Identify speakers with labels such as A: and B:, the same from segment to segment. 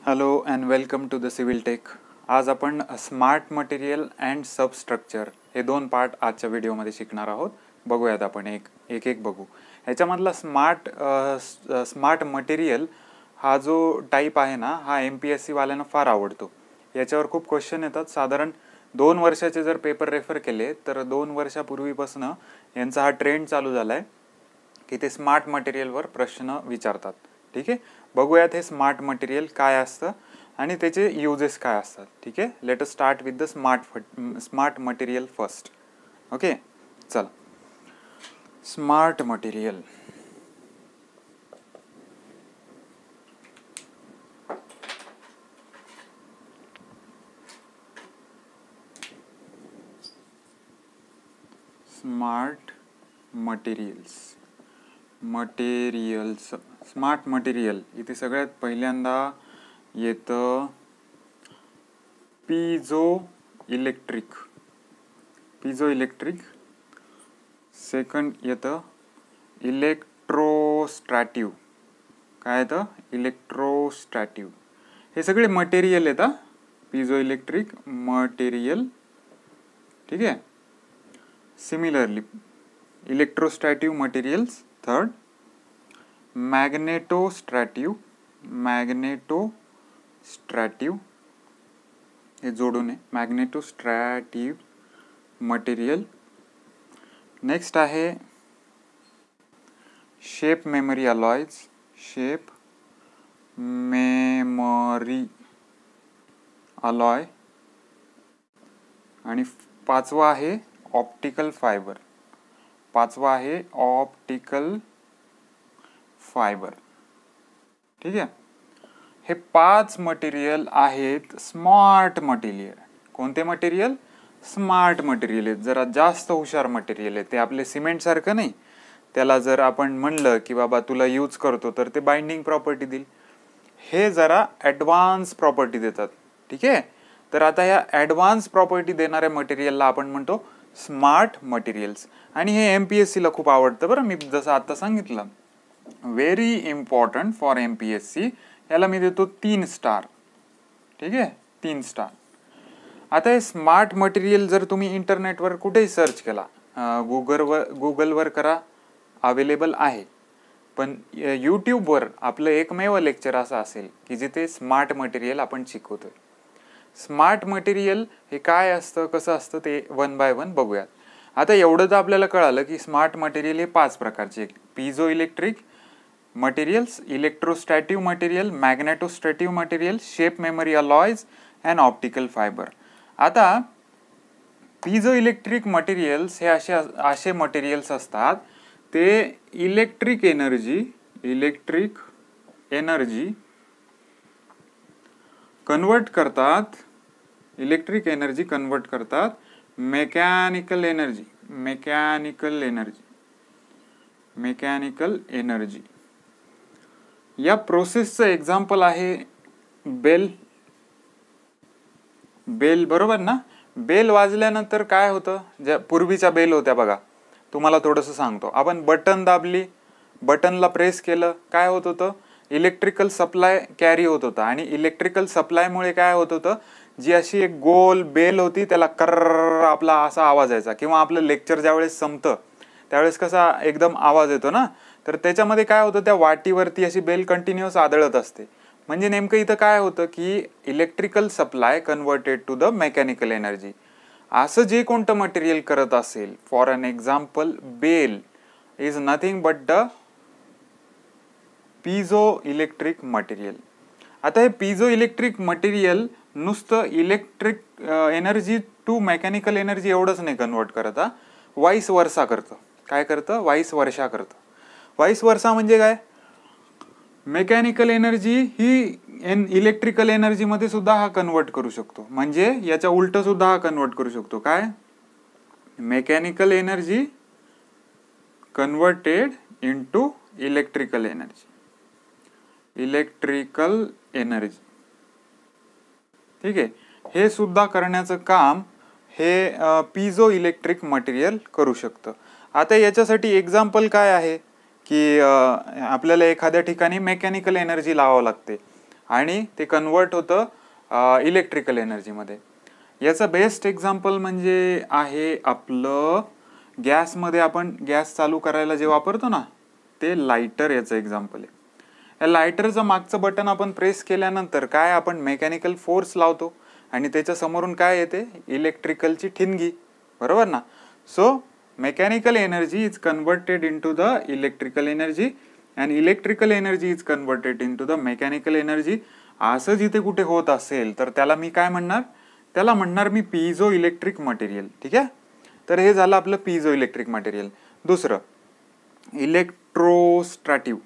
A: Hello and welcome to the civil tech. आज आपण smart material and substructure हे दोन पार्ट आजच्या व्हिडिओमध्ये शिकणार आहोत. बघूयात आपण एक एक बघू. ह्याच्यामधला स्मार्ट मटेरियल हा जो टाईप आहे ना, हा MPSC वाल्यांना फार आवडतो. याच्यावर खूप क्वेश्चन येतात. साधारण 2 वर्षाचे जर पेपर रेफर केले तर 2 वर्षापूर्वीपासून यांचा हा ट्रेंड चालू झाला आहे की ते स्मार्ट मटेरियलवर प्रश्न विचारतात. ठीक आहे, बघूयात हे स्मार्ट मटेरियल काय असतं आणि त्याचे युजेस काय असतात. ठीक आहे, let us start with the smart material first. Okay, चला. Smart material. Smart materials. Smart material इथे सगळ्यात पहिल्यांदा येतं पिझो इलेक्ट्रिक. सेकंड येतं इलेक्ट्रोस्टॅटिव्ह. काय येतं? इलेक्ट्रोस्टॅटिव्ह. हे सगळे मटेरियल येतात. Piezo electric material. ठीक आहे. Similarly electrostrictive materials. Third magnetostrictive. हे जोडून आहे. Magnetostrictive material. नेक्स्ट आहे शेप मेमरी अलॉयज. आणि पाचवा आहे ऑप्टिकल फायबर. ठीक आहे. हे 5 मटेरियल आहेत स्मार्ट मटेरियल. कोणते मटेरियल? स्मार्ट मटेरियल आहेत. जरा जास्त हुशार मटेरियल आहे. ते आपले सिमेंट सारखं नाही. त्याला जर आपण म्हणलं की बाबा तुला यूज करतो तर ते बाइंडिंग प्रॉपर्टी देईल. हे जरा ॲडव्हान्स प्रॉपर्टी देतात. ठीक आहे. तर आता या ॲडव्हान्स प्रॉपर्टी देणाऱ्या मटेरियलला आपण म्हणतो स्मार्ट मटेरियल्स. आणि हे MPSC ला खूप आवडतं बरं. मी जसं आता सांगितलं, व्हेरी इम्पॉर्टंट फॉर MPSC. याला मी देतो 3 स्टार. ठीक आहे, 3 स्टार. आता हे स्मार्ट मटेरियल जर तुम्ही इंटरनेटवर कुठेही सर्च केला, गुगलवर करा, अवेलेबल आहे. पण यूट्यूबवर आपलं एकमेव लेक्चर असं असेल की जिथे स्मार्ट मटेरियल आपण शिकवतोय. स्मार्ट मटेरियल हे काय असतं, कसं असतं ते 1 बाय 1 बघूयात. आता एवढं तर आपल्याला कळालं की स्मार्ट मटेरियल हे 5 प्रकारचे: piezo electric materials, electrostrictive material, magnetostrictive material, shape memory alloys and optical fibre. आता पिझो इलेक्ट्रिक मटेरियल्स हे असे मटेरियल्स असतात ते इलेक्ट्रिक एनर्जी कन्वर्ट करतात मेकॅनिकल एनर्जी. या प्रोसेसचं एक्झाम्पल आहे बेल. बरोबर ना? बेल वाजल्यानंतर काय होतं? ज्या पूर्वीच्या बेल होत्या बघा, तुम्हाला थोडंसं सांगतो. आपण बटन दाबली, बटनला प्रेस केलं, काय होत होतं? इलेक्ट्रिकल सप्लाय कॅरी होत होता. आणि इलेक्ट्रिकल सप्लायमुळे काय होत होतं? जी अशी एक गोल बेल होती त्याला कर्र आपला असा आवाज यायचा. किंवा आपलं लेक्चर ज्यावेळेस संपतं त्यावेळेस कसा एकदम आवाज येतो ना, तर त्याच्यामध्ये काय होतं? त्या वाटीवरती अशी बेल कंटिन्युअस आदळत असते. म्हणजे नेमकं इथं काय होतं की electrical supply converted to the mechanical energy. असं जे कोणतं मटेरियल करत असेल, for an example bell is nothing but the piezo electric material. आता हे पिझो इलेक्ट्रिक मटेरियल नुसतं electric energy to mechanical energy एवढंच नाही कन्वर्ट करत, वाईस वर्सा करतं. काय करतं? वाईस वर्षा करतं. वाईस वर्सा म्हणजे काय? मेकॅनिकल एनर्जी ही इलेक्ट्रिकल एनर्जी मध्ये सुद्धा हा कन्वर्ट करू शकतो. म्हणजे याच्या उलट सुद्धा हा कन्वर्ट करू शकतो. काय? Mechanical energy converted into electrical energy. ठीक आहे. हे सुद्धा करण्याचं काम हे पिझो इलेक्ट्रिक मटेरियल करू शकतं. आता याच्यासाठी एक्झाम्पल काय आहे की आपल्याला एखाद्या ठिकाणी मेकॅनिकल एनर्जी लावावं लागते. आणि ते कन्वर्ट होतं इलेक्ट्रिकल एनर्जीमध्ये. याचं बेस्ट एक्झाम्पल म्हणजे आहे आपलं गॅसमध्ये आपण गॅस चालू करायला जे वापरतो ना ते लायटर याचं एक्झाम्पल आहे. या लायटरचं मागचं बटन आपण प्रेस केल्यानंतर काय आपण मेकॅनिकल फोर्स लावतो आणि त्याच्या समोरून काय येते इलेक्ट्रिकलची ठिणगी, बरोबर ना. So mechanical energy is converted into the electrical energy and electrical energy is converted into the mechanical energy. असं जिथे कुठे होत असेल तर त्याला मी काय म्हणणार, त्याला म्हणणार मी पिझो इलेक्ट्रिक मटेरियल. ठीक आहे, तर हे झालं आपलं पिझो इलेक्ट्रिक मटेरियल. दुसरं इलेक्ट्रोस्ट्रॅटिव्ह.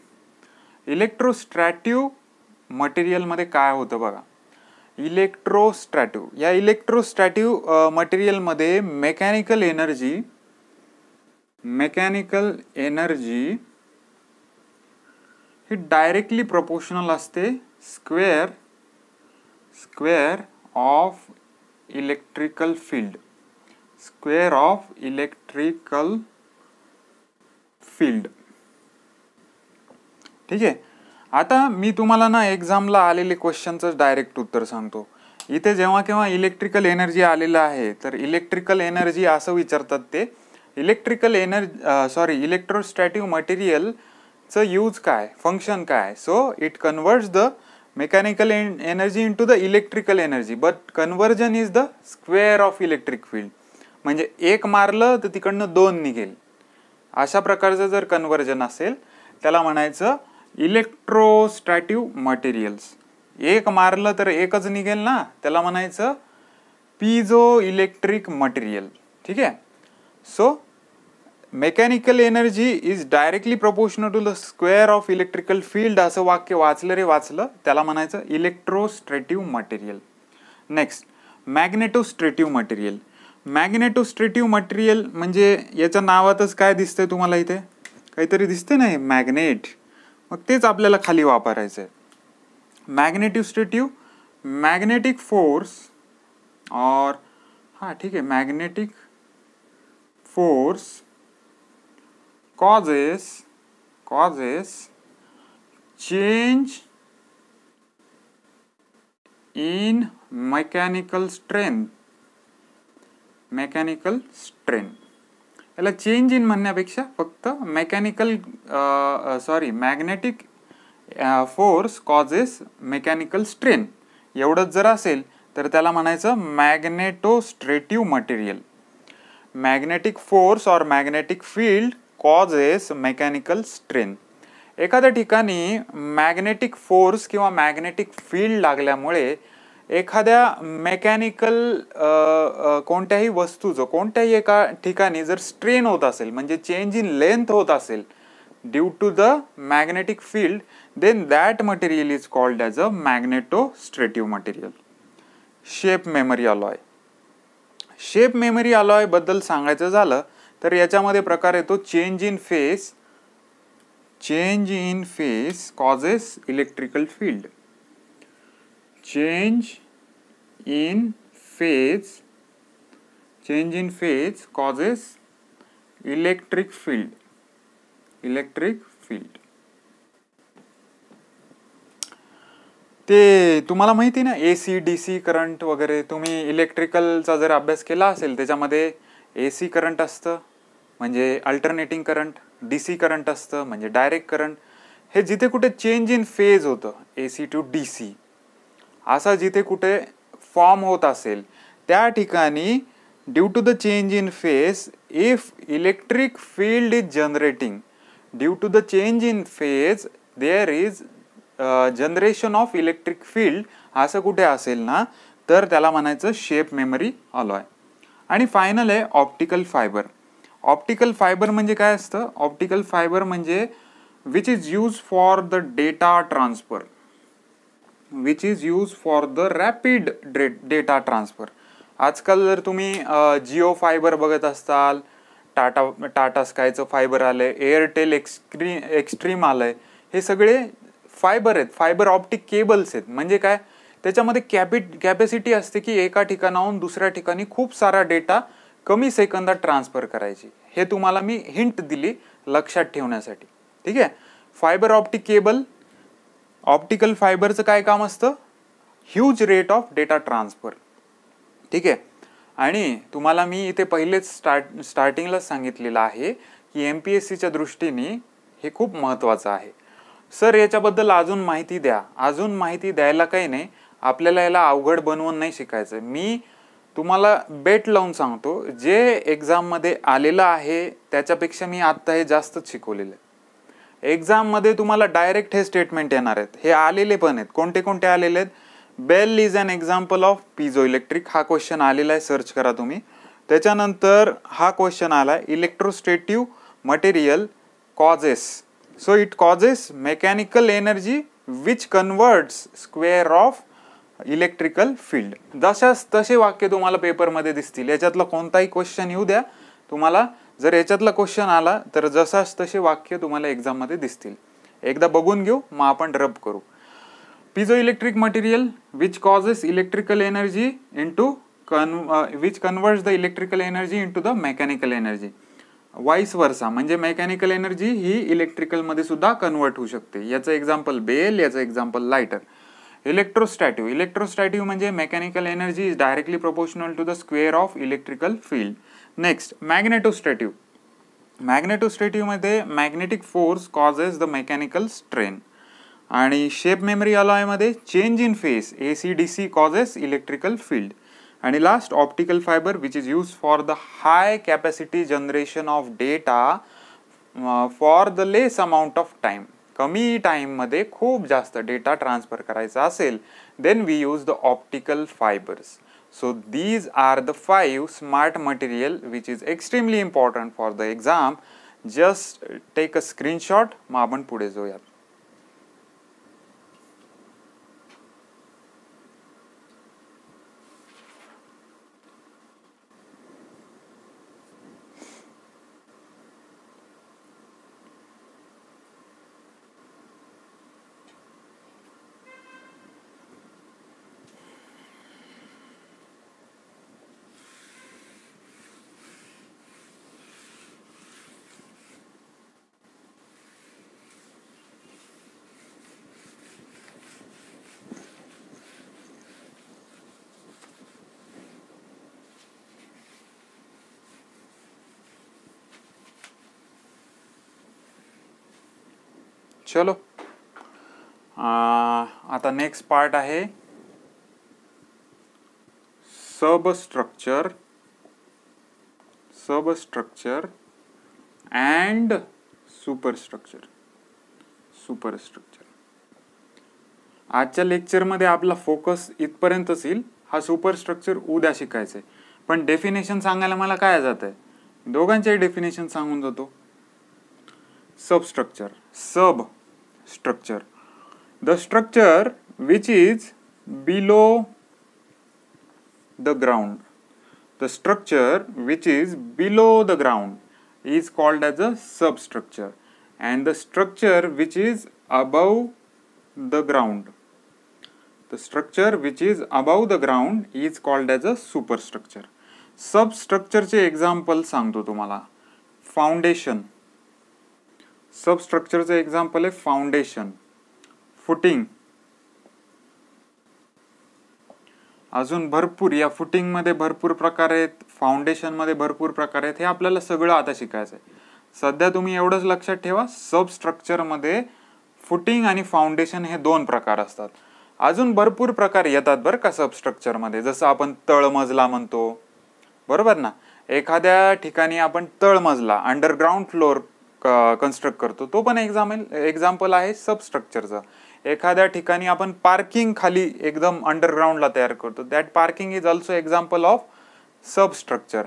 A: इलेक्ट्रोस्ट्रॅटिव्ह मटेरियलमध्ये काय होतं बघा. इलेक्ट्रोस्ट्रॅटिव्ह, या इलेक्ट्रोस्ट्रॅटिव्ह मटेरियलमध्ये मेकॅनिकल एनर्जी ही डायरेक्टली प्रोपोर्शनल असते square of electrical field. Square of electrical field. ठीक आहे. आता मी तुम्हाला ना एक्झामला आलेले क्वेश्चनचं डायरेक्ट उत्तर सांगतो. इथे जेव्हा केव्हा इलेक्ट्रिकल एनर्जी आलेलं आहे तर इलेक्ट्रिकल एनर्जी असं विचारतात ते इलेक्ट्रोस्टॅटिव्ह मटेरियलचं यूज काय, फंक्शन काय. So it converts the mechanical energy into the electrical energy but conversion is the square of electric field. म्हणजे एक मारलं तर तिकडनं दोन निघेल, अशा प्रकारचं जर कन्वर्जन असेल त्याला म्हणायचं इलेक्ट्रोस्टॅटिव्ह मटेरियल्स. एक मारलं तर एकच निघेल ना, त्याला म्हणायचं पिझो इलेक्ट्रिक मटेरियल. ठीक आहे. So mechanical energy is directly proportional to the square of electrical field असं वाक्य वाचलं त्याला म्हणायचं electrostrictive material. Next magnetostrictive material. Magnetostrictive material म्हणजे याच्या नावातच काय दिसतंय तुम्हाला, इथे काहीतरी दिसते ना, मॅग्नेट. मग तेच आपल्याला खाली वापरायचं आहे. मॅग्नेटोस्ट्रॅटिव्ह, मॅग्नेटिक फोर्स और ठीक आहे, magnetic force causes change in mechanical strength. याला चेंज इन म्हणण्यापेक्षा फक्त magnetic force causes mechanical strain एवढंच जर असेल तर त्याला म्हणायचं मॅग्नेटोस्ट्रॅटिव्ह मटेरियल. मॅग्नेटिक फोर्स और magnetic field causes mechanical strain. एखाद्या ठिकाणी मॅग्नेटिक फोर्स किंवा मॅग्नेटिक फील्ड लागल्यामुळे एखाद्या मेकॅनिकल कोणत्याही वस्तूचं कोणत्याही एका ठिकाणी जर स्ट्रेन होत असेल म्हणजे चेंज इन लेंथ होत असेल due to the magnetic field, then that material is called as a magnetostrictive material. Shape memory alloy. Shape memory alloy बद्दल सांगायचं झालं तर याच्यामध्ये प्रकार येतो change in phase. Change in phase causes electrical field. Change in phase causes electric field. ते तुम्हाला माहिती ना AC DC करंट वगैरे, तुम्ही इलेक्ट्रिकलचा जर अभ्यास केला असेल त्याच्यामध्ये AC करंट असतं म्हणजे अल्टरनेटिंग करंट, DC करंट असतं म्हणजे डायरेक्ट करंट. हे जिथे कुठे चेंज इन फेज होतं AC टू DC असा जिथे कुठे फॉर्म होत असेल त्या ठिकाणी due to the change in phase if electric field is generating, due to the change in phase there is generation of electric field असं कुठे असेल ना तर त्याला म्हणायचं शेप मेमरी अलॉय. आणि फायनल आहे ऑप्टिकल फायबर. ऑप्टिकल फायबर म्हणजे काय असतं? ऑप्टिकल फायबर म्हणजे which is use for the data transfer, which is use for the rapid data transfer. आजकाल जर तुम्ही जिओ फायबर बघत असताल, टाटा स्कायचं फायबर आलंय, एअरटेल एक्स्ट्रीम आलंय, हे सगळे फायबर आहेत, फायबर ऑप्टिक केबल्स आहेत. म्हणजे काय, त्याच्यामध्ये कॅपॅसिटी असते की एका ठिकाणाहून दुसऱ्या ठिकाणी खूप सारा डेटा कमी सेकंदात ट्रान्सफर करायची. हे तुम्हाला मी हिंट दिली लक्षात ठेवण्यासाठी. ठीक आहे. फायबर ऑप्टिक केबल ऑप्टिकल फायबरचं काय काम असतं? Huge rate of data transfer. ठीक आहे. आणि तुम्हाला मी इथे पहिलेच स्टार्टिंगलाच सांगितलेलं आहे की MPSCच्या दृष्टीने हे खूप महत्त्वाचं आहे. सर याच्याबद्दल अजून माहिती द्या. अजून माहिती द्यायला काही नाही, आपल्याला याला अवघड बनवून नाही शिकायचं. मी तुम्हाला बेट लावून सांगतो, जे एक्झाममध्ये आलेलं आहे त्याच्यापेक्षा मी आत्ता हे जास्तच शिकवलेलं आहे. एक्झाममध्ये तुम्हाला डायरेक्ट हे स्टेटमेंट येणार आहेत, हे आलेले पण आहेत. कोणते कोणते आलेले आहेत? Bell is an example of piezo electric, हा क्वेश्चन आलेला आहे, सर्च करा तुम्ही. त्याच्यानंतर हा क्वेश्चन आला, electrostrictive material causes, so it causes mechanical energy which converts square of electrical field. जशाच तसे वाक्य तुम्हाला पेपरमध्ये दिसतील. याच्यातला कोणताही क्वेश्चन येऊ द्या तुम्हाला, जर याच्यातला क्वेश्चन आला तर जसाच तसे वाक्य तुम्हाला एक्झाममध्ये दिसतील. एकदा बघून घेऊ, मग आपण रब करू. Piezoelectric material which causes electrical energy into which converts the electrical energy into the mechanical energy. Vice versa, म्हणजे मेकॅनिकल एनर्जी ही इलेक्ट्रिकल मध्ये सुद्धा कन्वर्ट होऊ शकते. याचं एक्झाम्पल बेल, याचं एक्झाम्पल लायटर. इलेक्ट्रोस्टॅटिव्ह, इलेक्ट्रोस्टॅटिव्ह म्हणजे mechanical energy is directly proportional to the square of electrical field. Next magnetostrictive, magnetostrictive मध्ये magnetic force causes the mechanical strain. आणि शेप मेमरी अलॉय मध्ये change in phase AC/DC causes electrical field. आणि last optical fibre which is use for the high capacity generation of data for the less amount of time. कमी time मध्ये खूप जास्त data transfer करायचा असेल, then we use the optical fibres. So these are the 5 smart material which is extremely important for the exam. Just take a screenshot. मग आपण पुढे जाऊयात. चलो आता नेक्स्ट पार्ट आहे सबस्ट्रक्चर अँड सुपरस्ट्रक्चर. आजच्या लेक्चरमध्ये आपला फोकस इथपर्यंतच येईल. हा सुपरस्ट्रक्चर उद्या शिकायचंय, पण डेफिनेशन सांगायला मला काय जात आहे, दोघांचे डेफिनेशन सांगून जातो. Substructure, substructure, the structure which is below the ground. The structure which is below the ground is called as a substructure, and the structure which is above the ground, the structure which is above the ground is called as a superstructure. Substructure चे example सांगतो तुम्हाला. Foundation, सबस्ट्रक्चरचं example आहे foundation, footing. अजून भरपूर, या footing मध्ये भरपूर प्रकार आहेत, फाउंडेशन मध्ये भरपूर प्रकार आहेत. हे आपल्याला सगळं आता शिकायचं आहे. सध्या तुम्ही एवढंच लक्षात ठेवा, सबस्ट्रक्चर मध्ये फुटिंग आणि फाउंडेशन हे 2 प्रकार असतात. अजून भरपूर प्रकार येतात बरं का सबस्ट्रक्चर मध्ये. जसं आपण तळमजला म्हणतो, बरोबर ना. एखाद्या ठिकाणी आपण तळमजला, अंडरग्राउंड फ्लोअर कन्स्ट्रक्ट करतो, तो पण एक्झाम्पल आहे सबस्ट्रक्चरचा. एखाद्या ठिकाणी आपण पार्किंग खाली एकदम अंडरग्राउंडला तयार करतो, that parking is also example of substructure.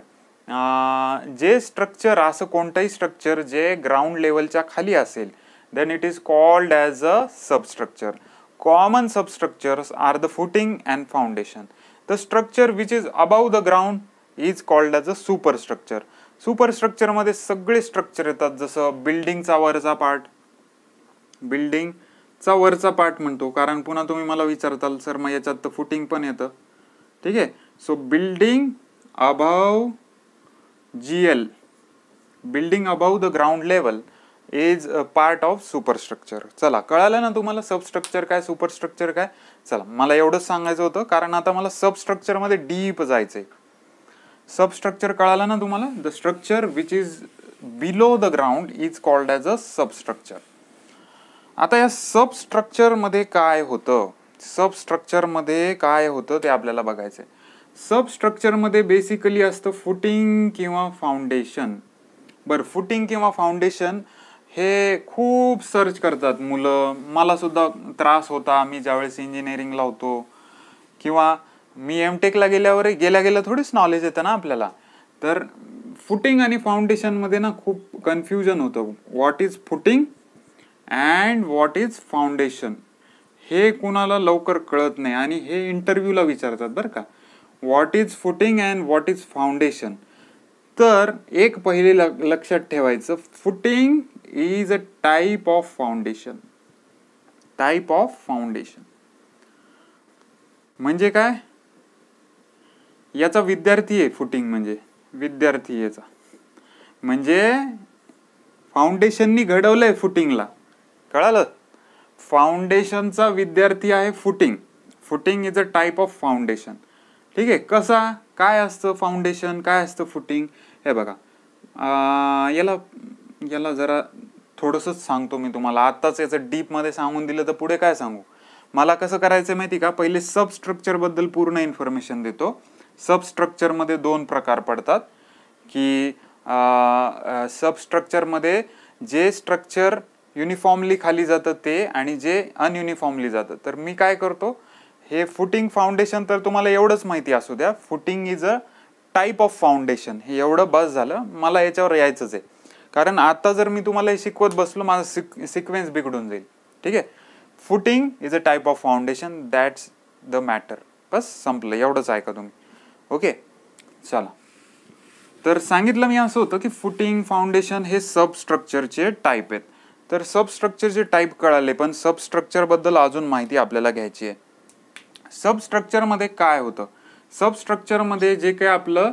A: जे स्ट्रक्चर, असं कोणतंही स्ट्रक्चर जे ग्राउंड लेवलच्या खाली असेल, then it is called as a substructure. Common substructures are the footing and foundation. The structure which is above the ground is called as a superstructure. Superstructure मध्ये सगळे structure येतात, जसं बिल्डिंगचा वरचा पार्ट, बिल्डिंगचा वरचा पार्ट म्हणतो, कारण पुन्हा तुम्ही मला विचारताल सर मग याच्यात तर फुटिंग पण येतं. ठीक आहे. So building above GL, building above the ground level, is a part of superstructure. चला, कळालं ना तुम्हाला सबस्ट्रक्चर काय, सुपरस्ट्रक्चर काय? चला, मला एवढंच सांगायचं होतं, कारण आता मला सबस्ट्रक्चर मध्ये डीप जायचंय. सबस्ट्रक्चर कळालं ना तुम्हाला? The structure which is below the ground is called as a substructure. आता या सबस्ट्रक्चर मध्ये काय होतं, सबस्ट्रक्चर मध्ये काय होतं ते आपल्याला बघायचंय. सबस्ट्रक्चर मध्ये बेसिकली असतं फुटिंग किंवा फाउंडेशन. बरं, फुटिंग किंवा फाउंडेशन हे खूप सर्च करतात मुलं. मला सुद्धा त्रास होता मी ज्यावेळेस इंजिनिअरिंगला होतो, किंवा मी एमटेकला गेल्यावर गेल्या थोडीच नॉलेज येतं ना आपल्याला. तर फुटिंग आणि फाउंडेशन मध्ये ना खूप कन्फ्युजन होतं. What is footing and what is foundation हे कुणाला लवकर कळत नाही, आणि हे इंटरव्ह्यूला विचारतात बरं का, what is footing and what is foundation. तर एक पहिले लक्षात ठेवायचं, footing is a type of foundation. Type of foundation म्हणजे काय? याचा विद्यार्थी आहे फुटिंग म्हणजे, विद्यार्थी याचा म्हणजे फाउंडेशननी घडवलंय फुटिंगला. कळालं? फाउंडेशनचा विद्यार्थी आहे footing. Footing is a type of foundation. ठीक आहे. कसा, काय असतं फाउंडेशन, काय असतं फुटिंग? हे बघा, याला जरा थोडंसंच सांगतो मी तुम्हाला. आत्ताच याचं डीपमध्ये सांगून दिलं तर पुढे काय सांगू. मला कसं करायचं माहिती का, पहिले सबस्ट्रक्चर बद्दल पूर्ण इन्फॉर्मेशन देतो. सबस्ट्रक्चरमध्ये 2 प्रकार पडतात, की सबस्ट्रक्चरमध्ये जे स्ट्रक्चर युनिफॉर्मली खाली जातं ते, आणि जे अनयुनिफॉर्मली जातं. तर मी काय करतो, हे फुटिंग फाउंडेशन तर तुम्हाला एवढंच माहिती असू द्या, footing is a type of foundation, हे एवढं बस झालं. मला याच्यावर यायचंच आहे, कारण आता जर मी तुम्हाला हे शिकवत बसलो माझा सिक्वेन्स बिघडून जाईल. ठीक आहे. Footing is a type of foundation, that's the matter. बस संपलं, एवढंच ऐका तुम्ही. ओके, चला. तर सांगितलं मी असं होतं की फुटिंग, फाउंडेशन हे सबस्ट्रक्चरचे टाईप आहेत. तर सबस्ट्रक्चरचे टाईप कळाले, पण सबस्ट्रक्चर बद्दल अजून माहिती आपल्याला घ्यायची आहे. सबस्ट्रक्चरमध्ये काय होतं? सबस्ट्रक्चरमध्ये जे काही आपलं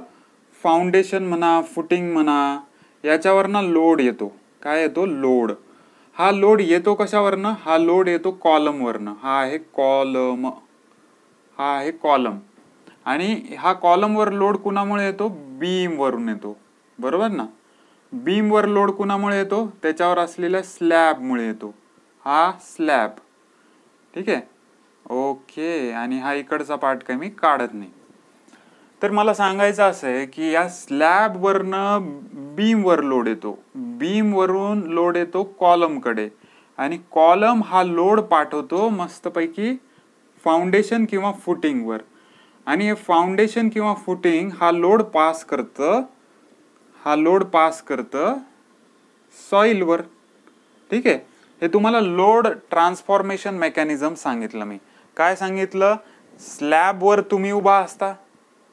A: फाउंडेशन म्हणा, फुटिंग म्हणा, याच्यावरनं लोड येतो. काय येतो? लोड. हा लोड येतो कशावरनं? हा लोड येतो कॉलमवरनं. हा आहे कॉलम, हा आहे कॉलम. आणि हा कॉलमवर लोड कुणामुळे येतो? बीम वरून येतो. बरोबर ना? बीम वर लोड कुणामुळे येतो? त्याच्यावर असलेल्या स्लॅबमुळे येतो. हा स्लॅब. ठीक आहे. ओके. आणि हा इकडचा पार्ट काही मी काढत नाही. तर मला सांगायचं असं आहे की या स्लॅब वरनं बीम वर लोड येतो, बीम वरून लोड येतो कॉलम कडे, आणि कॉलम हा लोड पाठवतो मस्तपैकी फाउंडेशन किंवा फुटिंग वर, आणि हे फाउंडेशन किंवा फुटिंग हा लोड पास करतं सॉइल वर. ठीक आहे. हे तुम्हाला लोड ट्रान्सफॉर्मेशन मेकॅनिझम सांगितलं मी. काय सांगितलं? स्लॅब वर तुम्ही उभा असता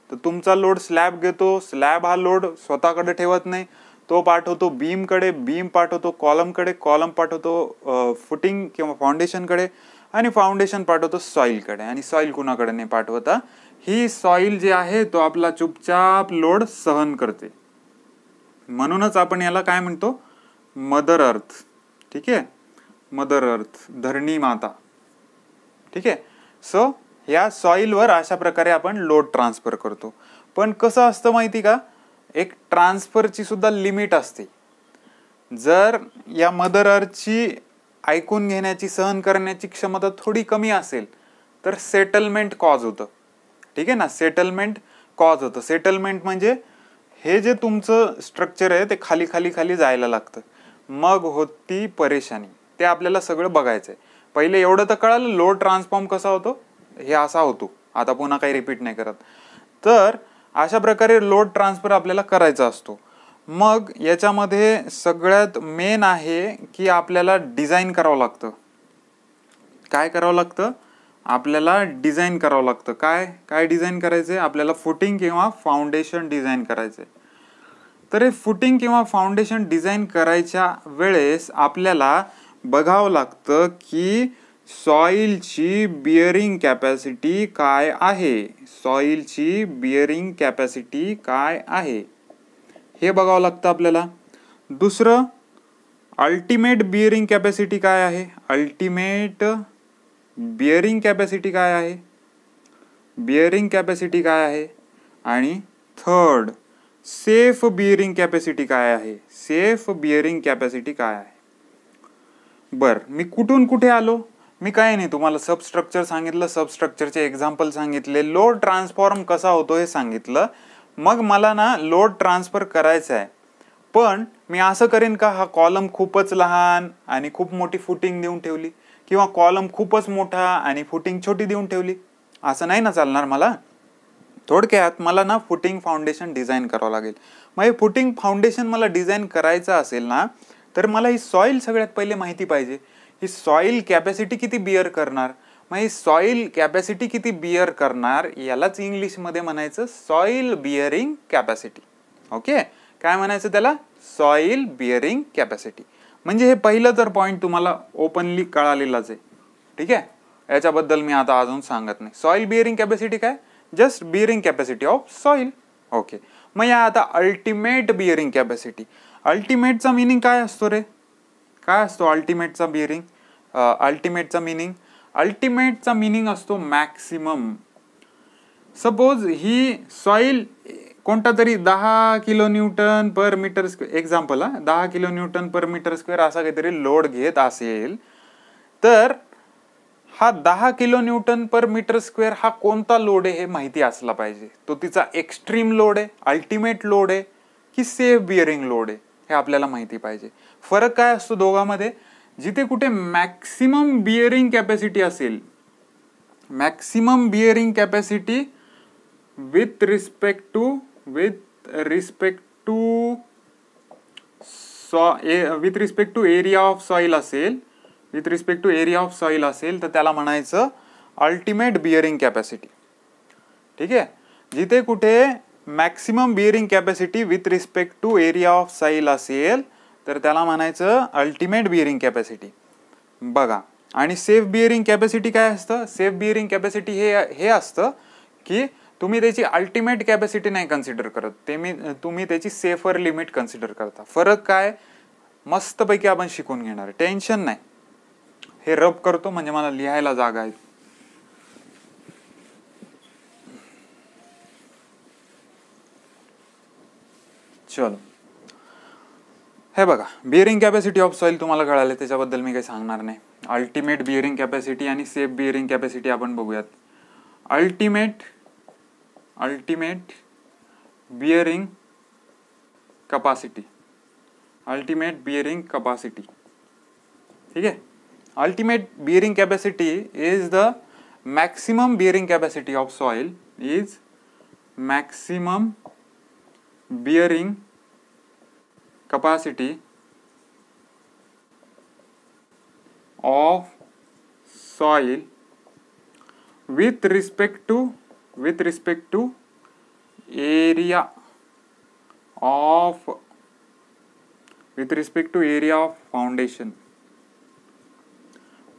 A: तर तुमचा लोड स्लॅब घेतो, स्लॅब हा लोड स्वतःकडे ठेवत नाही, तो पाठवतो बीम कडे, बीम पाठवतो कॉलम कडे, कॉलम पाठवतो फुटिंग किंवा फाउंडेशन कडे, आणि फाउंडेशन पाठवतो सॉइल कडे. आणि सॉइल कुणाकडे नाही पाठवता, ही सॉइल जे आहे तो आपला चुपचाप लोड सहन करते. म्हणूनच आपण याला काय म्हणतो? Mother earth. ठीक आहे. मदर अर्थ, धरणी माता. ठीक आहे. सो या सॉइलवर अशा प्रकारे आपण लोड ट्रान्सफर करतो. पण कसं असतं माहिती का, एक ट्रान्सफरची सुद्धा लिमिट असते. जर या मदर अर्थची ऐकून घेण्याची, सहन करण्याची क्षमता थोडी कमी असेल तर सेटलमेंट कॉज होतं. ठीक आहे ना? सेटलमेंट कॉज होतं. सेटलमेंट म्हणजे हे जे तुमचं स्ट्रक्चर आहे ते खाली खाली खाली जायला लागतं, मग होती परेशानी. ते आपल्याला सगळं बघायचंय. पहिले एवढं तर कळालं लोड ट्रान्सफॉर्म कसा होतो, हे असा होतो. आता पुन्हा काही रिपीट नाही करत. तर अशा प्रकारे लोड ट्रान्सफर आपल्याला करायचा असतो. मग याच्यामध्ये सगळ्यात मेन आहे की आपल्याला डिझाईन करावं लागतं. काय करावं लागतं? आपल्याला डिझाईन करावं लागतं. काय डिझाईन करायचंय? आपल्याला फुटिंग किंवा फाउंडेशन डिझाईन करायचंय. तर हे फुटिंग किंवा फाउंडेशन डिझाईन करायच्या वेळेस आपल्याला बघावं लागतं की सॉइलची बिअरिंग कॅपॅसिटी काय आहे. सॉइलची बिअरिंग कॅपॅसिटी काय आहे हे बघावं लागतं आपल्याला. दुसरं, अल्टिमेट बिअरिंग कॅपॅसिटी काय आहे? अल्टिमेट बिअरिंग कॅपॅसिटी काय आहे? बिअरिंग कॅपॅसिटी काय आहे? आणि थर्ड, सेफ बिअरिंग कॅपॅसिटी काय आहे? सेफ बिअरिंग कॅपॅसिटी काय आहे? बर, मी कुठून कुठे आलो? मी काय नाही, तुम्हाला सबस्ट्रक्चर सांगितलं, सबस्ट्रक्चरचे एक्झाम्पल सांगितले, लोड ट्रान्सफॉर्म कसा होतो हे सांगितलं. मग मला ना लोड ट्रान्सफर करायचा आहे, पण मी असं करेन का हा कॉलम खूपच लहान आणि खूप मोठी फुटिंग देऊन ठेवली, किंवा कॉलम खूपच मोठा आणि फुटिंग छोटी देऊन ठेवली? असं नाही ना चालणार मला. थोडक्यात मला ना फुटिंग फाउंडेशन डिझाईन करावं लागेल. मग हे फुटिंग फाउंडेशन मला डिझाईन करायचं असेल ना, तर मला ही सॉइल सगळ्यात पहिले माहिती पाहिजे. ही सॉइल कॅपॅसिटी किती बिअर करणार? मग ही सॉइल कॅपॅसिटी किती बिअर करणार यालाच इंग्लिशमध्ये म्हणायचं सॉइल बिअरिंग कॅपॅसिटी. ओके, काय म्हणायचं त्याला? Soil bearing capacity. म्हणजे हे पहिलं तर पॉईंट तुम्हाला ओपनली कळालेलाच आहे. ठीक आहे, याच्याबद्दल मी आता अजून सांगत नाही. सॉइल बिअरिंग कॅपॅसिटी काय? Just bearing capacity of soil. Okay, मग या आता अल्टिमेट बिअरिंग कॅपॅसिटी. अल्टिमेटचा मिनिंग काय असतो रे? काय असतो अल्टिमेटचा बिअरिंग? अल्टिमेटचा मिनिंग असतो मॅक्सिमम. सपोज ही सॉइल कोणता तरी 10 kilo newton per metre square, example 10 kilo newton per metre square असा काहीतरी लोड घेत असेल, तर हा 10 kilo newton per metre square हा कोणता लोड आहे हे माहिती असला पाहिजे. तो तिचा एक्स्ट्रीम लोड आहे, अल्टिमेट लोड आहे, की सेफ बिअरिंग लोड आहे, हे आपल्याला माहिती पाहिजे. फरक काय असतो दोघांमध्ये? जिथे कुठे मॅक्सिमम बिअरिंग कॅपॅसिटी असेल, maximum bearing capacity with respect to area of soil असेल, तर त्याला म्हणायचं अल्टिमेट बिअरिंग कॅपॅसिटी. ठीक आहे, जिथे कुठे maximum bearing capacity with respect to area of soil असेल, तर त्याला म्हणायचं अल्टिमेट बिअरिंग कॅपॅसिटी. बघा, आणि सेफ बिअरिंग कॅपॅसिटी काय असतं? सेफ बिअरिंग कॅपॅसिटी हे असतं की तुम्ही त्याची अल्टिमेट कॅपॅसिटी नाही कन्सिडर करत, तुम्ही त्याची सेफर लिमिट कन्सिडर करता. फरक काय? मस्तपैकी आपण शिकून घेणार, टेन्शन नाही. हे रब करतो म्हणजे मला लिहायला जागा आहे. चलो, हे बघा, बिअरिंग कॅपॅसिटी ऑफ सॉइल तुम्हाला कळाले, त्याच्याबद्दल मी काही सांगणार नाही. अल्टिमेट बिअरिंग कॅपॅसिटी आणि सेफ बिअरिंग कॅपॅसिटी आपण बघूयात. Ultimate bearing capacity. ठीक आहे, ultimate bearing capacity is the maximum bearing capacity of soil, is maximum bearing capacity of soil with respect to area of foundation.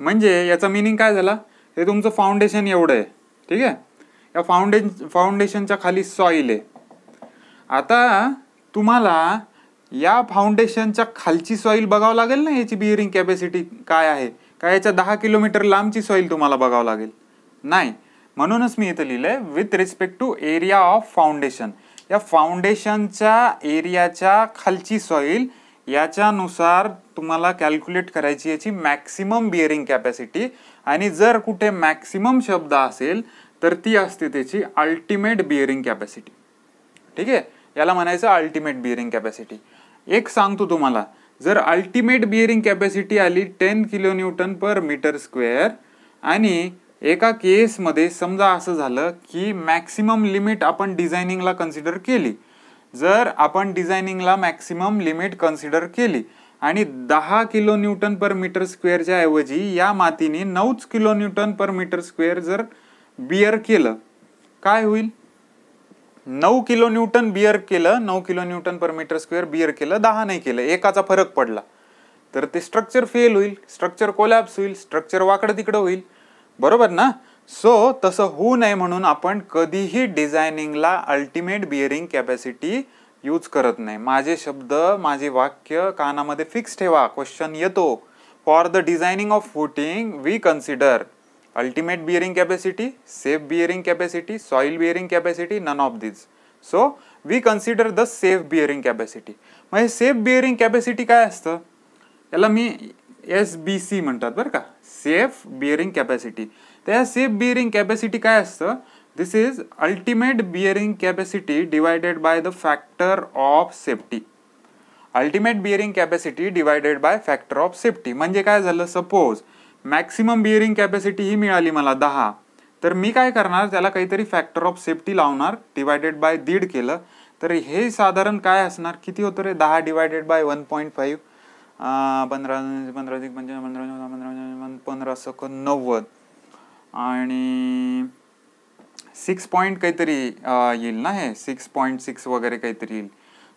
A: म्हणजे याचा meaning काय झाला? हे तुमचं फाउंडेशन एवढं आहे, ठीक आहे, या फाउंडेशनच्या खाली सॉइल आहे. आता तुम्हाला या फाउंडेशनच्या खालची सॉइल बघावं लागेल ना, याची बिअरिंग कॅपॅसिटी काय आहे. काय याच्या 10 किलोमीटर लांबची सॉइल तुम्हाला बघावं लागेल? नाही. म्हणूनच मी इथं लिहिलंय with respect to area of foundation. या फाउंडेशनच्या एरियाच्या खालची सॉइल, याच्यानुसार तुम्हाला कॅल्क्युलेट करायची याची मॅक्सिमम बिअरिंग कॅपॅसिटी. आणि जर कुठे मॅक्सिमम शब्द असेल तर ती असते त्याची अल्टिमेट बिअरिंग कॅपॅसिटी. ठीक आहे, याला म्हणायचं अल्टिमेट बिअरिंग कॅपॅसिटी. एक सांगतो तुम्हाला, जर अल्टिमेट बिअरिंग कॅपॅसिटी आली 10 kilo newton per metre square, आणि एका केसमध्ये समजा असं झालं की मॅक्सिमम लिमिट आपण डिझायनिंगला कन्सिडर केली, जर आपण डिझायनिंगला मॅक्सिमम लिमिट कन्सिडर केली आणि 10 किलो न्यूटन पर मीटर स्क्वेअरच्या ऐवजी या मातीने 9 kilo newton per metre square जर बिअर केलं, काय होईल? 9 किलो न्यूटन बिअर केलं, 9 kilo newton per metre square beer केलं, 10 नाही केलं, एकाचा फरक पडला, तर ते स्ट्रक्चर फेल होईल, स्ट्रक्चर कोलॅप्स होईल, स्ट्रक्चर वाकडं तिकडं होईल, बरोबर ना? सो तसं होऊ नये म्हणून आपण कधीही डिझायनिंगला अल्टिमेट बिअरिंग कॅपॅसिटी यूज करत नाही. माझे शब्द, माझे वाक्य कानामध्ये फिक्स ठेवा. क्वेश्चन येतो. For the designing of footing we consider ultimate bearing capacity, safe bearing capacity, soil bearing capacity, none of this. So we consider the safe bearing capacity. म्हणजे सेफ बिअरिंग कॅपॅसिटी काय असतं, याला मी SBC म्हणतात बरं का, safe bearing capacity. त्या safe bearing capacity काय असतं, this is ultimate bearing capacity divided by the factor of safety. Ultimate bearing capacity divided by factor of safety. म्हणजे काय झालं, सपोज मॅक्सिमम बिअरिंग कॅपॅसिटी ही मिळाली मला 10, तर मी काय करणार, त्याला काहीतरी फॅक्टर ऑफ सेफ्टी लावणार, डिवायडेड बाय 1.5 केलं तर हे साधारण काय असणार, किती होतं रे, 10 डिवायडेड बाय 1.5, 15 आणि 6 पॉईंट काहीतरी येईल ना, हे 6.6 वगैरे काहीतरी येईल.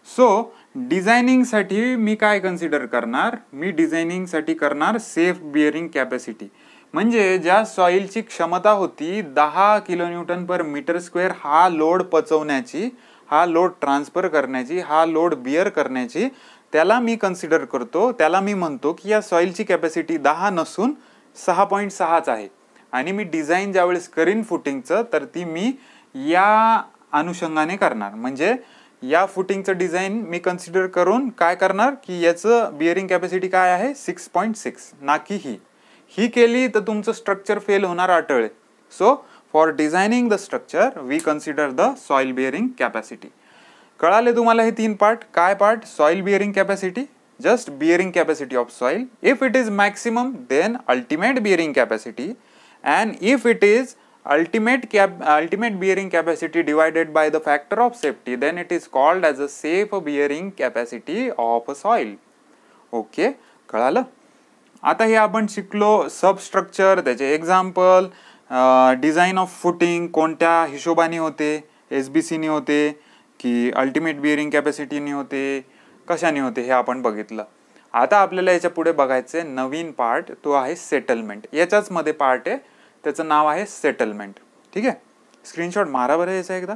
A: सो डिझायनिंगसाठी मी काय कन्सिडर करणार, मी डिझायनिंगसाठी करणार सेफ बिअरिंग कॅपॅसिटी. म्हणजे ज्या सॉइलची क्षमता होती 10 किलोन्यूटन पर मीटर स्क्वेअर हा लोड पचवण्याची, हा लोड ट्रान्सफर करण्याची, हा लोड बिअर करण्याची, त्याला मी कन्सिडर करतो. त्याला मी म्हणतो की या सॉइलची कॅपॅसिटी 10 नसून 6.6च आहे. आणि मी डिझाईन ज्यावेळेस करीन फुटिंगचं तर ती मी या अनुषंगाने करणार. म्हणजे या फुटिंगचं डिझाईन मी कन्सिडर करून काय करणार की याचं बिअरिंग कॅपॅसिटी काय आहे 6.6, ना की ही केली तर तुमचं स्ट्रक्चर फेल होणार अटळ. So for designing the structure we consider the soil bearing capacity. कळाले तुम्हाला हे 3 पार्ट. काय part, soil bearing capacity, just bearing capacity of soil. If it is maximum, then ultimate bearing capacity, and if it is ultimate bearing capacity divided by the factor of safety, then it is called as a safe bearing capacity of a soil. Okay, कळालं. आता हे आपण शिकलो substructure, त्याचे example, design of footing कोणत्या हिशोबाने होते, SBCने होते की अल्टिमेट बिअरिंग कॅपॅसिटीने होते, कशाने होते हे आपण बघितलं. आता आपल्याला याच्या पुढे बघायचे नवीन पार्ट, तो आहे सेटलमेंट. याच्याच मध्ये पार्ट आहे, त्याचं नाव आहे सेटलमेंट. ठीक आहे, स्क्रीनशॉट मारा बरं याचा एकदा.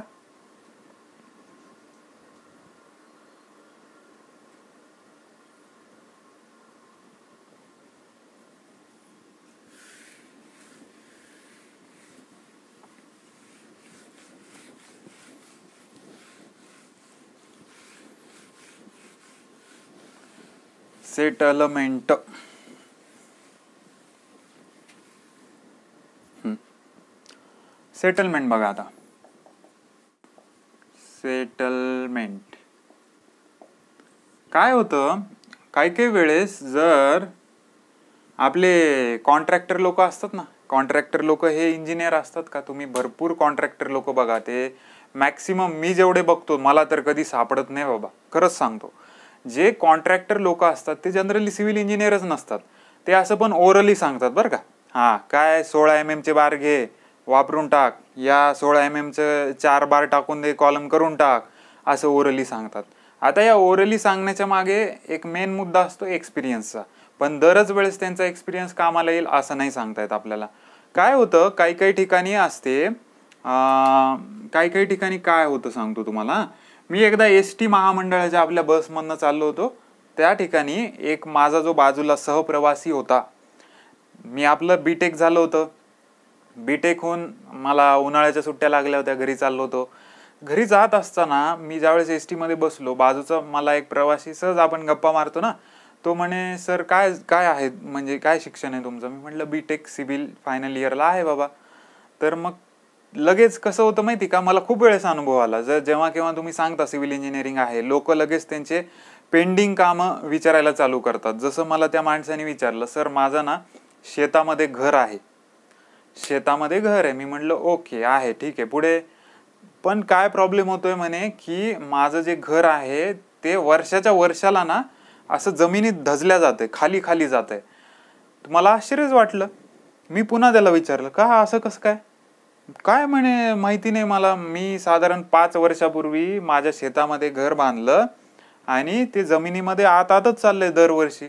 A: सेटलमेंट. सेटलमेंट बघा आता. सेटलमेंट काय होतं, काही वेळेस जर आपले कॉन्ट्रॅक्टर लोक असतात ना, कॉन्ट्रॅक्टर लोक हे इंजिनियर असतात का, तुम्ही भरपूर कॉन्ट्रॅक्टर लोक बघा, ते मॅक्सिमम मी जेवढे बघतो मला तर कधी सापडत नाही बाबा, खरंच सांगतो. जे कॉन्ट्रॅक्टर लोक असतात ते जनरली सिव्हिल इंजिनियरच नसतात. ते असं पण ओरली सांगतात बरं का, हा काय 16 mm चे बार घे वापरून टाक, या 16 mm चे 4 बार टाकून दे, कॉलम करून टाक, असं ओरली सांगतात. आता या ओरली सांगण्याच्या मागे एक मेन मुद्दा असतो एक्सपिरियन्सचा. पण दरच वेळेस त्यांचा एक्सपिरियन्स कामाला येईल असं नाही सांगता येत आपल्याला. काय होतं, काही ठिकाणी असते, काही ठिकाणी काय होतं सांगतो तुम्हाला. मी एकदा ST महामंडळाच्या आपल्या बसमधनं चाललो होतो. त्या ठिकाणी एक माझा जो बाजूला सहप्रवासी होता, मी आपलं बीटेक झालं होतं, बीटेक होऊन मला उन्हाळ्याच्या सुट्ट्या लागल्या होत्या, घरी चाललो होतो. घरी जात असताना मी ज्यावेळेस ST मध्ये बसलो, बाजूचा मला एक प्रवासी, सहज आपण गप्पा मारतो ना, तो म्हणे सर काय आहे, म्हणजे काय शिक्षण आहे तुमचं. मी म्हटलं बीटेक सिव्हिल फायनल इयरला आहे बाबा. तर मग लगेच कसं होतं माहिती का, मला खूप वेळेस अनुभव आला, जेव्हा केव्हा तुम्ही सांगता सिव्हिल इंजिनिअरिंग आहे, लोक लगेच त्यांचे पेंडिंग कामं विचारायला चालू करतात. जसं मला त्या माणसाने विचारलं, सर माझं ना शेतामध्ये घर आहे, शेतामध्ये घर आहे. मी म्हटलं ओके आहे, ठीक आहे, पुढे. पण काय प्रॉब्लेम होतोय म्हणे की माझं जे घर आहे ते वर्षाच्या वर्षाला ना असं जमिनीत धजल्या जाते, खाली जात आहे. मला आश्चर्यच वाटलं. मी पुन्हा त्याला विचारलं का असं कसं काय म्हणे माहिती नाही मला. मी साधारण 5 वर्षापूर्वी माझ्या शेतामध्ये घर बांधलं आणि ते जमिनीमध्ये आतच चाललंय दरवर्षी.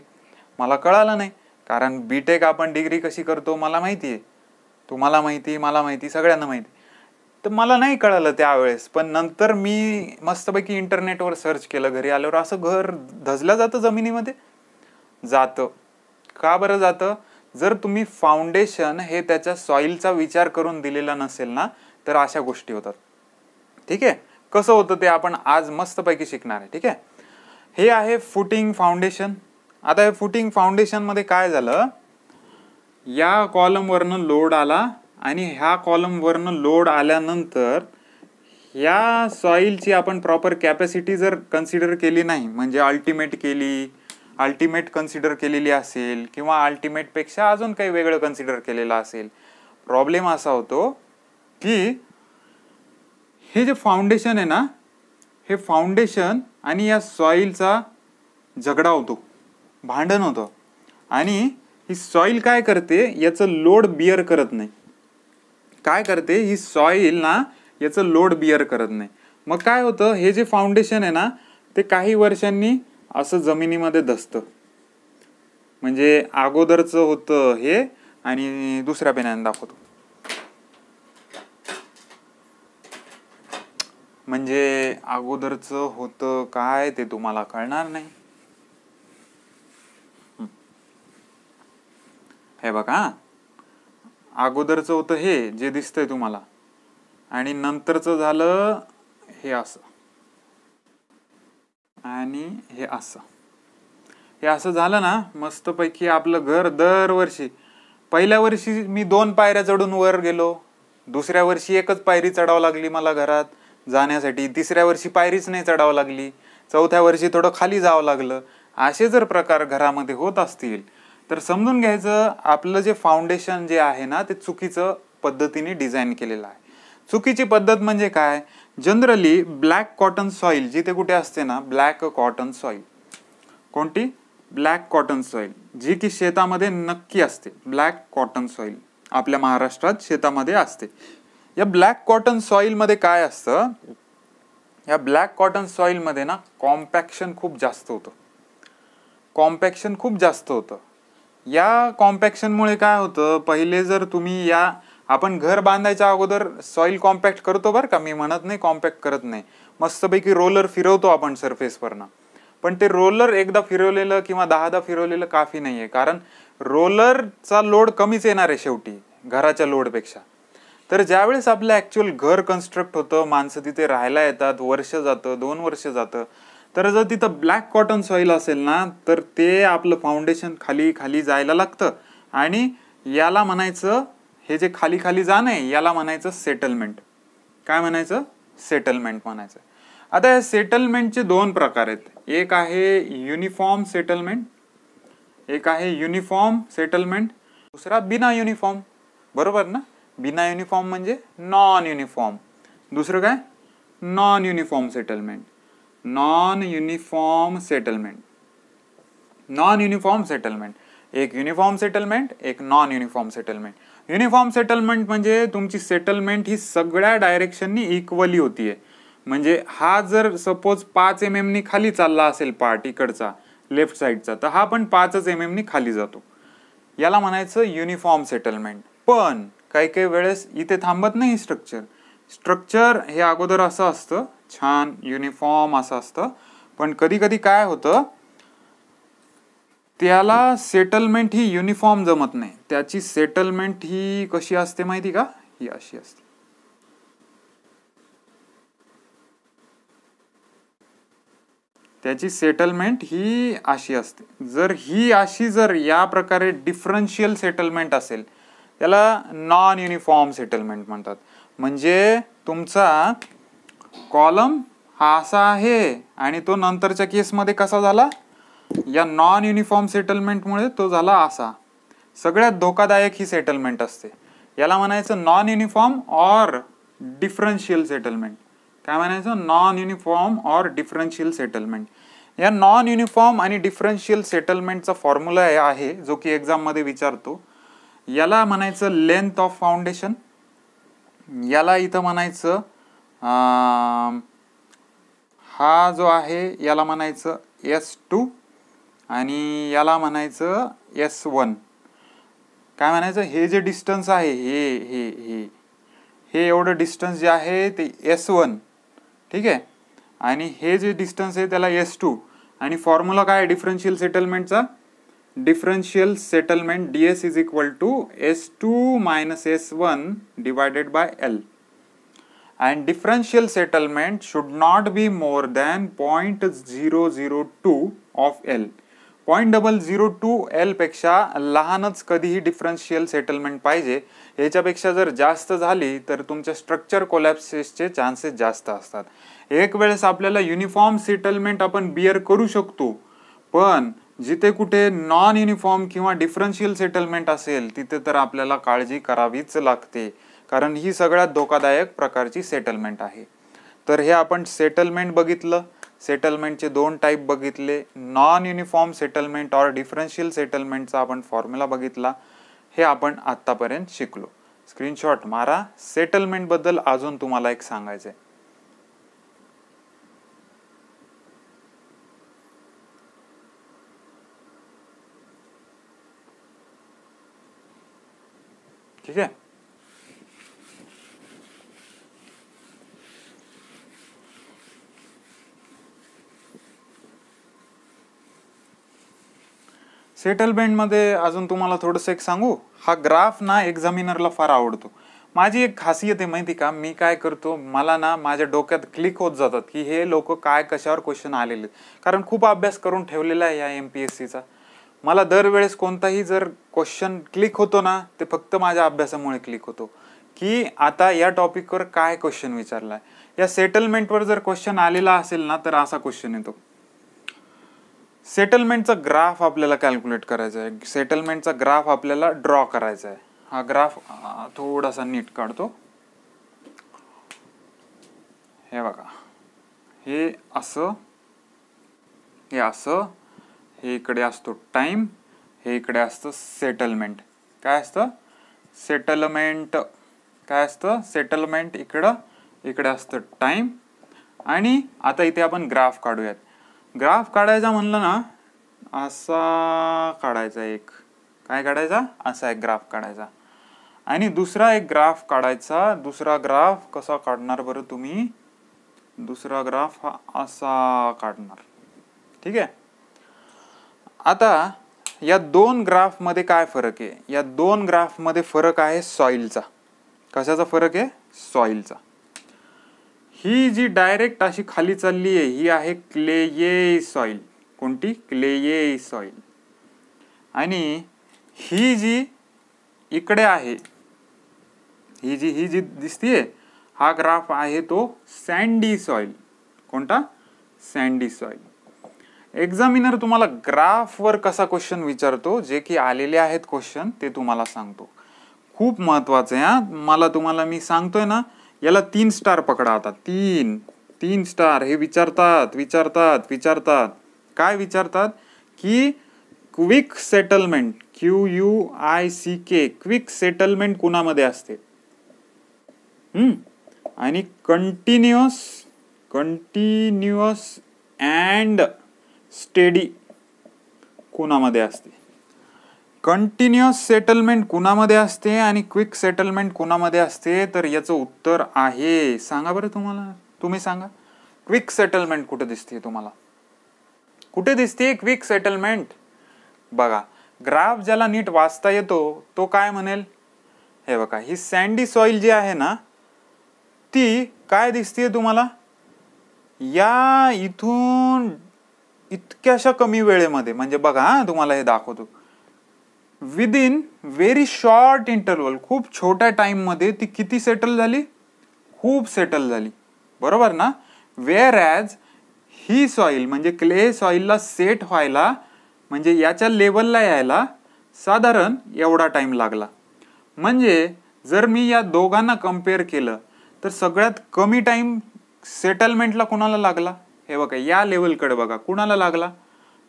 A: मला कळालं नाही, कारण बीटेक आपण डिग्री कशी करतो मला माहितीये, तुम्हाला माहिती, मला माहिती, सगळ्यांना माहिती. तर मला नाही कळलं त्यावेळेस, पण नंतर मी मस्तपैकी इंटरनेटवर सर्च केलं. घरी आल्यावर असं घर धजलं जातं जमिनीमध्ये, जातं. का बरं जातं? जर तुम्ही फाउंडेशन हे त्याच्या सॉइलचा विचार करून दिलेला नसेल ना, तर अशा गोष्टी होतात. ठीक आहे, कसं होतं ते आपण आज मस्तपैकी शिकणार आहे. ठीक आहे, हे आहे फुटिंग फाउंडेशन. आता हे फुटिंग फाउंडेशन मध्ये काय झालं, या कॉलमवरनं लोड आला आणि ह्या कॉलमवरनं लोड आल्यानंतर ह्या सॉइलची आपण प्रॉपर कॅपॅसिटी जर कन्सिडर केली नाही, म्हणजे अल्टिमेट कन्सिडर केलेली असेल किंवा अल्टिमेट पेक्षा अजून काही वेगळं कन्सिडर केलेलं असेल, प्रॉब्लेम असा होतो की हे जे फाउंडेशन आहे ना, हे फाउंडेशन आणि या सॉइलचा झगडा होतो, भांडण होतं. आणि ही सॉइल काय करते, याचं लोड बिअर करत नाही. काय करते ही सॉइल ना, याचं लोड बिअर करत नाही. मग काय होतं, हे जे फाउंडेशन आहे ना, ते काही वर्षांनी असं जमिनीमध्ये धसतं. म्हणजे अगोदरचं होतं हे, आणि दुसऱ्या पेनाने दाखवतो. म्हणजे अगोदरचं होतं काय ते तुम्हाला कळणार नाही. हे बघा, अगोदरचं होतं हे जे दिसतंय तुम्हाला, आणि नंतरचं झालं हे असं, आणि हे असं. हे असं झालं ना, मस्तपैकी आपलं घर दरवर्षी, पहिल्या वर्षी मी 2 पायऱ्या चढून वर गेलो, दुसऱ्या वर्षी 1च पायरी चढावं लागली मला घरात जाण्यासाठी, तिसऱ्या वर्षी पायरीच नाही चढावं लागली, चौथ्या वर्षी थोडं खाली जावं लागलं. असे जर प्रकार घरामध्ये होत असतील तर समजून घ्यायचं आपलं जे फाउंडेशन जे आहे ना, ते चुकीचं पद्धतीने डिझाईन केलेलं आहे. चुकीची पद्धत म्हणजे काय, जनरली ब्लॅक कॉटन सॉइल जिथे कुठे असते ना, ब्लॅक कॉटन सॉइल, कोणती, ब्लॅक कॉटन सॉइल, जी की शेतामध्ये नक्की असते. ब्लॅक कॉटन सॉइल आपल्या महाराष्ट्रात शेतामध्ये असते. या ब्लॅक कॉटन सॉइल मध्ये काय असतं, या ब्लॅक कॉटन सॉइल मध्ये ना कॉम्पॅक्शन खूप जास्त होतं. कॉम्पॅक्शन खूप जास्त होतं. या कॉम्पॅक्शनमुळे काय होतं, पहिले जर तुम्ही आपण घर बांधायच्या अगोदर सॉइल कॉम्पॅक्ट करतो बरं का, मी म्हणत नाही कॉम्पॅक्ट करत नाही, मस्तपैकी रोलर फिरवतो आपण सरफेसवरनं. पण ते रोलर एकदा फिरवलेलं किंवा 10दा फिरवलेलं काफी नाहीये, कारण रोलरचा लोड कमीच येणार आहे शेवटी घराच्या लोडपेक्षा. तर ज्यावेळेस आपलं ऍक्च्युअल घर कन्स्ट्रक्ट होतं, माणसं तिथे राहायला येतात, वर्ष जातं, 2 वर्ष जातं, तर जर तिथं ब्लॅक कॉटन सॉइल असेल ना, तर ते आपलं फाउंडेशन खाली खाली जायला लागतं. आणि याला म्हणायचं, हे जे खाली खाली जाणं आहे याला म्हणायचं सेटलमेंट. काय म्हणायचं, सेटलमेंट म्हणायचं. आता या सेटलमेंटचे 2 प्रकार आहेत. एक आहे युनिफॉर्म सेटलमेंट, एक आहे युनिफॉर्म सेटलमेंट, दुसरा बिना युनिफॉर्म. बरोबर ना, बिना युनिफॉर्म म्हणजे नॉन युनिफॉर्म, दुसरं काय, non uniform settlement. Non uniform settlement, non uniform settlement, एक युनिफॉर्म सेटलमेंट, एक non uniform settlement. Uniform settlement म्हणजे तुमची सेटलमेंट ही सगळ्या डायरेक्शननी इक्वली होतीये. म्हणजे हा जर सपोज 5 mm नी खाली चालला असेल पार्ट इकडचा लेफ्ट साइडचा, तर हा पण 5 mm नी खाली जातो. याला म्हणायचं युनिफॉर्म सेटलमेंट. पण काही काही वेळेस इथे थांबत नाही स्ट्रक्चर हे अगोदर असं असतं, छान युनिफॉर्म असं असतं, पण कधी कधी काय होतं, त्याला सेटलमेंट ही युनिफॉर्म जमत नाही. त्याची सेटलमेंट ही कशी असते माहिती का, ही अशी असते. त्याची सेटलमेंट ही अशी असते. जर या प्रकारे डिफरन्शियल सेटलमेंट असेल, त्याला नॉन युनिफॉर्म सेटलमेंट म्हणतात. म्हणजे तुमचा कॉलम हा असा आहे आणि तो नंतरच्या केसमध्ये कसा झाला, या नॉन युनिफॉर्म सेटलमेंटमुळे तो झाला असा. सगळ्यात धोकादायक ही सेटलमेंट असते. याला म्हणायचं non uniform or differential settlement. काय म्हणायचं, non uniform or differential settlement. या नॉन युनिफॉर्म आणि डिफरन्शियल सेटलमेंटचा फॉर्म्युला आहे जो की एक्झाम मध्ये विचारतो. याला म्हणायचं लेंथ ऑफ फाउंडेशन, याला इथं म्हणायचं हा जो आहे याला म्हणायचं S2 आणि याला म्हणायचं S1. काय म्हणायचं, हे जे डिस्टन्स आहे हे एवढं डिस्टन्स जे आहे ते S1, ठीक आहे, आणि हे जे डिस्टन्स आहे त्याला S2. आणि फॉर्म्युला काय आहे डिफरन्शियल सेटलमेंटचा? Differential settlement DS is equal to S2 minus S1 divided by L. And differential settlement should not be more than 0.002 of L. 0.002 L पेक्षा लहानच कधीही डिफरन्शियल सेटलमेंट पाहिजे. याच्यापेक्षा जर जास्त झाली तर तुमच्या स्ट्रक्चर कोलॅप्सेसचे चान्सेस जास्त असतात. एक वेळेस आपल्याला युनिफॉर्म सेटलमेंट आपण बिअर करू शकतो, पण जिथे कुठे नॉन युनिफॉर्म किंवा डिफरन्शियल सेटलमेंट असेल तिथे तर आपल्याला काळजी करावीच लागते, कारण ही सगळ्यात धोकादायक प्रकारची सेटलमेंट आहे. तर हे आपण सेटलमेंट बघितलं. सेटलमेंटचे 2 टाईप बघितले. नॉन युनिफॉर्म सेटलमेंट और डिफरन्शियल सेटलमेंटचा आपण फॉर्म्युला बघितला. हे आपण आतापर्यंत शिकलो. स्क्रीनशॉट मारा. सेटलमेंट बद्दल अजून तुम्हाला एक सांगायचंय. ठीक आहे. सेटलमेंट मध्ये अजून तुम्हाला थोडंसं एक सांगू. हा ग्राफ ना एक्झामिनरला फार आवडतो. माझी एक खासियत आहे माहिती का, मी काय करतो, मला ना माझ्या डोक्यात क्लिक होत जातात की हे लोक काय कशावर क्वेश्चन आलेले, कारण खूप अभ्यास करून ठेवलेला आहे या MPSCचा. मला दरवेळेस कोणताही जर क्वेश्चन क्लिक होतो ना, ते फक्त माझ्या अभ्यासामुळे क्लिक होतो की आता या टॉपिकवर काय क्वेश्चन विचारलाय. या सेटलमेंटवर जर क्वेश्चन आलेला असेल ना तर असा क्वेश्चन येतो. सेटलमेंटचा ग्राफ आपल्याला कॅल्क्युलेट करायचा आहे. सेटलमेंटचा ग्राफ आपल्याला ड्रॉ करायचा आहे. हा ग्राफ थोडासा नीट काढतो. हे बघा, हे असं, हे असं, हे इकडे असतो टाइम, हे इकडे असतं सेटलमेंट. काय असतं? सेटलमेंट. काय असतं? सेटलमेंट इकडं, इकडे असतं टाइम. आणि आता इथे आपण ग्राफ काढूयात. ग्राफ काढायचा म्हणलं ना, असा काढायचा एक. काय काढायचा? असा एक ग्राफ काढायचा. आणि दुसरा एक ग्राफ काढायचा. दुसरा ग्राफ कसा काढणार बरं तुम्ही? दुसरा ग्राफ हा असा काढणार. ठीक आहे. आता या 2 ग्राफ मध्ये काय फरक आहे? या 2 ग्राफ मध्ये फरक आहे सॉइलचा. कशाचा फरक आहे? सॉइलचा. ही जी डायरेक्ट अशी खाली चालली आहे ही आहे क्लेये सॉइल. कोणती? क्लेये सॉइल. आणि ही जी इकडे आहे, ही जी दिसतीये, हा ग्राफ आहे तो सँडी सॉइल. कोणता? Sandy soil. एक्झामिनर तुम्हाला ग्राफवर कसा क्वेश्चन विचारतो, जे की आलेले आहेत क्वेश्चन ते तुम्हाला सांगतो. खूप महत्वाचं आहे हा. तुम्हाला मी सांगतोय ना, याला 3 स्टार पकडा. आता 3 स्टार. हे विचारतात. काय विचारतात? की quick settlement, QUICK, quick settlement कुणामध्ये असते? आणि कंटिन्युअस अँड स्टेडी कुणामध्ये असते? कंटिन्युअस सेटलमेंट कुणामध्ये असते आणि क्विक सेटलमेंट कुणामध्ये असते? तर याचं उत्तर आहे, सांगा बरं तुम्ही सांगा. क्विक सेटलमेंट कुठे दिसते तुम्हाला? कुठे दिसते क्विक सेटलमेंट? बघा, ग्राफ ज्याला नीट वाचता येतो तो काय म्हणेल? हे बघा, ही सँडी सॉइल जी आहे ना, ती काय दिसते तुम्हाला? या इथून इतक्याशा कमी वेळेमध्ये, म्हणजे बघा तुम्हाला हे दाखवतो, विदिन व्हेरी शॉर्ट इंटरवल, खूप छोट्या टाइम मध्ये ती किती सेटल झाली? खूप सेटल झाली. बरोबर ना? वेअर ॲज ही सॉइल म्हणजे क्ले सॉइलला सेट व्हायला, म्हणजे याच्या लेवलला यायला साधारण एवढा टाइम लागला. म्हणजे जर मी या दोघांना कम्पेअर केलं तर सगळ्यात कमी टाइम सेटलमेंटला कुणाला लागला? हे बघा, या लेवलकडे बघा, कुणाला लागला?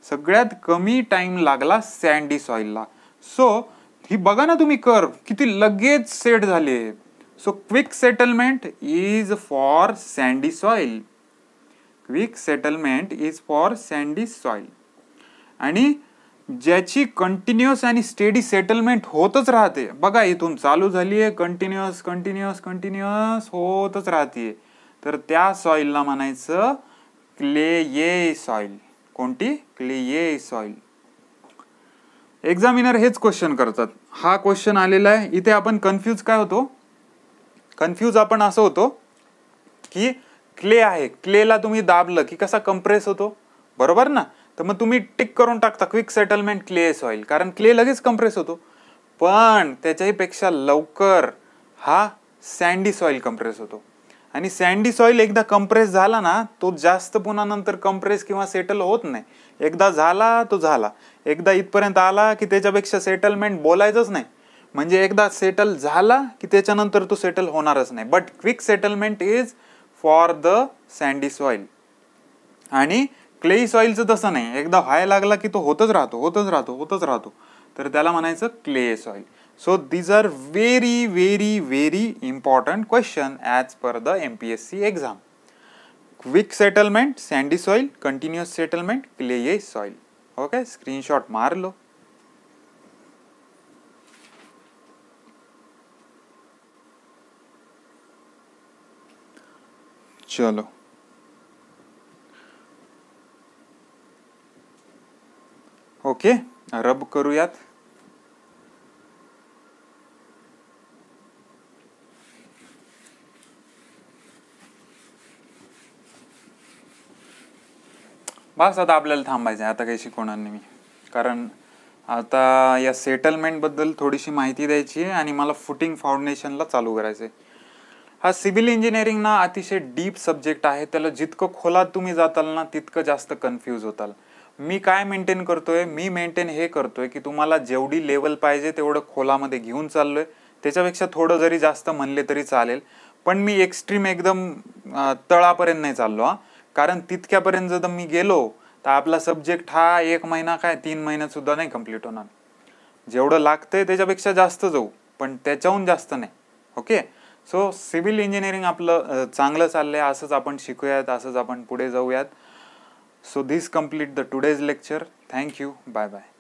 A: सगळ्यात कमी टाइम लागला सँडी सॉइलला. सो ही बघा ना तुम्ही कर्व, किती लगेच सेट झाले. So quick settlement is for sandy soil. Quick settlement is for sandy soil. आणि ज्याची कंटिन्युअस आणि स्टेडी सेटलमेंट होतच राहते. बघा इथून चालू झाली आहे, कंटिन्युअस कंटिन्युअस कंटिन्युअस होतच राहते, तर त्या सॉइलला म्हणायचं क्लेये सॉइल. कोणती? क्लेये सॉइल. एक्झामिनर हेच क्वेश्चन करतात. हा क्वेश्चन आलेला आहे इथे. आपण कन्फ्यूज काय होतो? कन्फ्यूज आपण असं होतो की क्ले आहे, क्लेला तुम्ही दाबलं की कसा कंप्रेस होतो, बरोबर ना? तर मग तुम्ही टिक करून टाकता क्विक सेटलमेंट क्ले सॉइल, कारण क्ले लगेच कंप्रेस होतो. पण त्याच्याही पेक्षा लवकर हा सँडी सॉइल कंप्रेस होतो. आणि सँडी सॉइल एकदा कंप्रेस झाला ना, तो जास्त पुन्हा नंतर कंप्रेस किंवा सेटल होत नाही. एकदा झाला तो झाला, एकदा इथपर्यंत आला की त्याच्यापेक्षा सेटलमेंट बोलायचंच नाही. म्हणजे एकदा सेटल झाला की त्याच्यानंतर तो सेटल होणारच नाही. But quick settlement is for the sandy soil. आणि क्लेई सॉइलचं तसं नाही, एकदा व्हायला लागला की तो होतच राहतो होतच राहतो होतच राहतो, तर त्याला म्हणायचं clay soil. So these are very very very important question as per the MPSC exam. Quick settlement sandy soil, continuous settlement clayey soil. Okay, screenshot मार लो. चलो ओके, रब करूयात. बस आता आपल्याला थांबायचं आहे, आता काही शिकवणार नाही मी, कारण आता या सेटलमेंट बद्दल थोडीशी माहिती द्यायची आहे आणि मला फुटिंग फाउंडेशनला चालू करायचंय. हा सिव्हिल इंजिनिअरिंग ना अतिशय डीप सब्जेक्ट आहे. त्याला जितकं खोलात तुम्ही जाताल ना तितकं जास्त कन्फ्यूज होताल. मी काय मेंटेन करतोय? मी मेंटेन हे करतोय की तुम्हाला जेवढी लेवल पाहिजे तेवढं खोलामध्ये घेऊन चाललोय. त्याच्यापेक्षा थोडं जरी जास्त म्हणले तरी चालेल, पण मी एक्स्ट्रीम एकदम तळापर्यंत नाही चाललो हा. कारण तितक्यापर्यंत जर मी गेलो तर आपला सब्जेक्ट हा 1 महिना काय 3 महिन्यात सुद्धा नाही कम्प्लीट होणार. जेवढं लागतंय त्याच्यापेक्षा जास्त जाऊ, पण त्याच्याहून जास्त नाही. ओके, सो सिव्हिल इंजिनिअरिंग आपलं चांगलं चाललंय, असंच आपण शिकूयात, असंच आपण पुढे जाऊयात. So this complete the today's lecture. Thank you, bye bye.